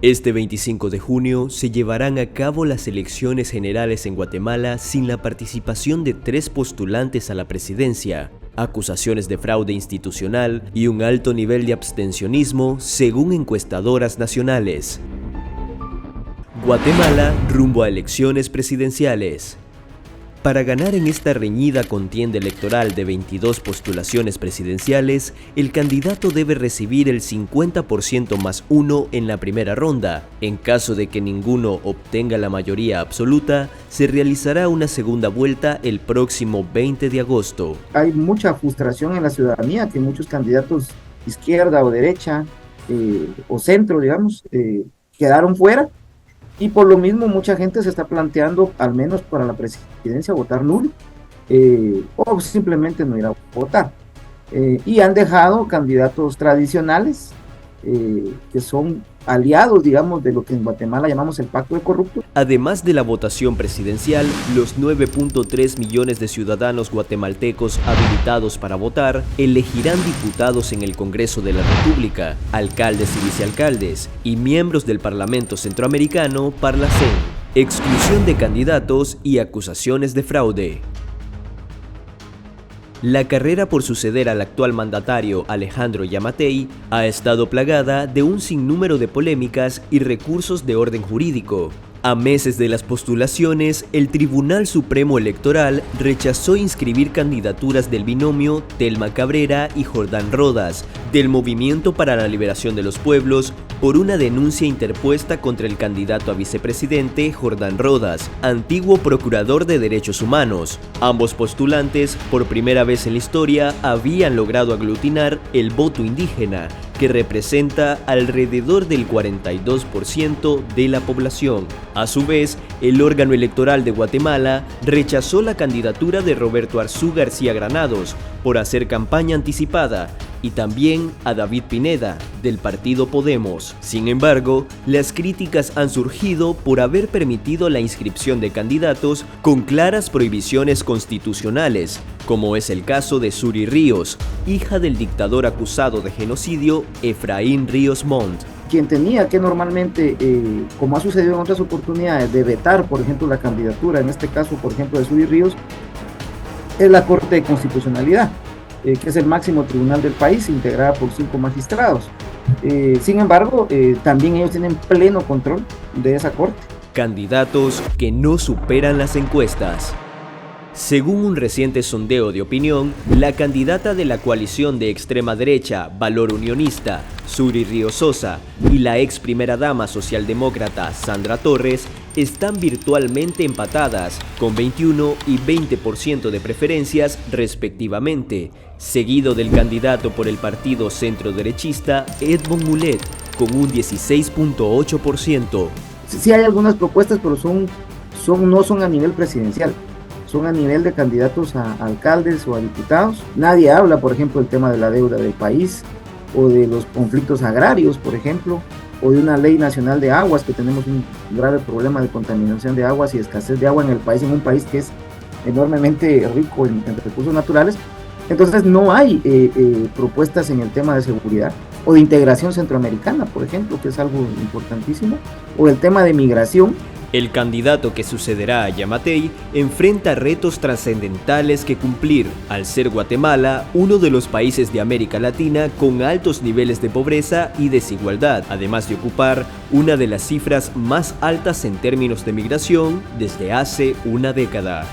Este 25 de junio se llevarán a cabo las elecciones generales en Guatemala sin la participación de 3 postulantes a la presidencia, acusaciones de fraude institucional y un alto nivel de abstencionismo según encuestadoras nacionales. Guatemala rumbo a elecciones presidenciales. Para ganar en esta reñida contienda electoral de 22 postulaciones presidenciales, el candidato debe recibir el 50% más 1 en la primera ronda. En caso de que ninguno obtenga la mayoría absoluta, se realizará una segunda vuelta el próximo 20 de agosto. Hay mucha frustración en la ciudadanía que muchos candidatos izquierda o derecha o centro, digamos, quedaron fuera. Y por lo mismo mucha gente se está planteando, al menos para la presidencia, votar nulo o simplemente no ir a votar. Y han dejado candidatos tradicionales que son aliados, digamos, de lo que en Guatemala llamamos el pacto de corruptos. Además de la votación presidencial, los 9.3 millones de ciudadanos guatemaltecos habilitados para votar elegirán diputados en el Congreso de la República, alcaldes y vicealcaldes, y miembros del Parlamento Centroamericano, Parlacén. Exclusión de candidatos y acusaciones de fraude. La carrera por suceder al actual mandatario Alejandro Yamatei ha estado plagada de un sinnúmero de polémicas y recursos de orden jurídico. A meses de las postulaciones, el Tribunal Supremo Electoral rechazó inscribir candidaturas del binomio Telma Cabrera y Jordán Rodas, del Movimiento para la Liberación de los Pueblos, por una denuncia interpuesta contra el candidato a vicepresidente Jordán Rodas, antiguo procurador de derechos humanos. Ambos postulantes, por primera vez en la historia, habían logrado aglutinar el voto indígena, que representa alrededor del 42% de la población. A su vez, el órgano electoral de Guatemala rechazó la candidatura de Roberto Arzú García Granados por hacer campaña anticipada, y también a David Pineda, del partido Podemos. Sin embargo, las críticas han surgido por haber permitido la inscripción de candidatos con claras prohibiciones constitucionales, como es el caso de Suri Ríos, hija del dictador acusado de genocidio Efraín Ríos Montt. Quien tenía que normalmente, como ha sucedido en otras oportunidades, de vetar, por ejemplo, la candidatura, en este caso, por ejemplo, de Suri Ríos, es la Corte de Constitucionalidad, que es el máximo tribunal del país, integrada por 5 magistrados. Sin embargo, también ellos tienen pleno control de esa corte. Candidatos que no superan las encuestas. Según un reciente sondeo de opinión, la candidata de la coalición de extrema derecha Valor Unionista, Suri Ríos Sosa, y la ex primera dama socialdemócrata Sandra Torres están virtualmente empatadas, con 21 y 20% de preferencias respectivamente, seguido del candidato por el partido centro-derechista Edmond Mulet, con un 16.8%. Sí hay algunas propuestas, pero no son a nivel presidencial. Son a nivel de candidatos a alcaldes o a diputados. Nadie habla, por ejemplo, del tema de la deuda del país o de los conflictos agrarios, por ejemplo, o de una ley nacional de aguas, que tenemos un grave problema de contaminación de aguas y escasez de agua en el país, en un país que es enormemente rico en recursos naturales. Entonces no hay propuestas en el tema de seguridad o de integración centroamericana, por ejemplo, que es algo importantísimo, o el tema de migración. El candidato que sucederá a Yamatei enfrenta retos trascendentales que cumplir, al ser Guatemala uno de los países de América Latina con altos niveles de pobreza y desigualdad, además de ocupar una de las cifras más altas en términos de migración desde hace una década.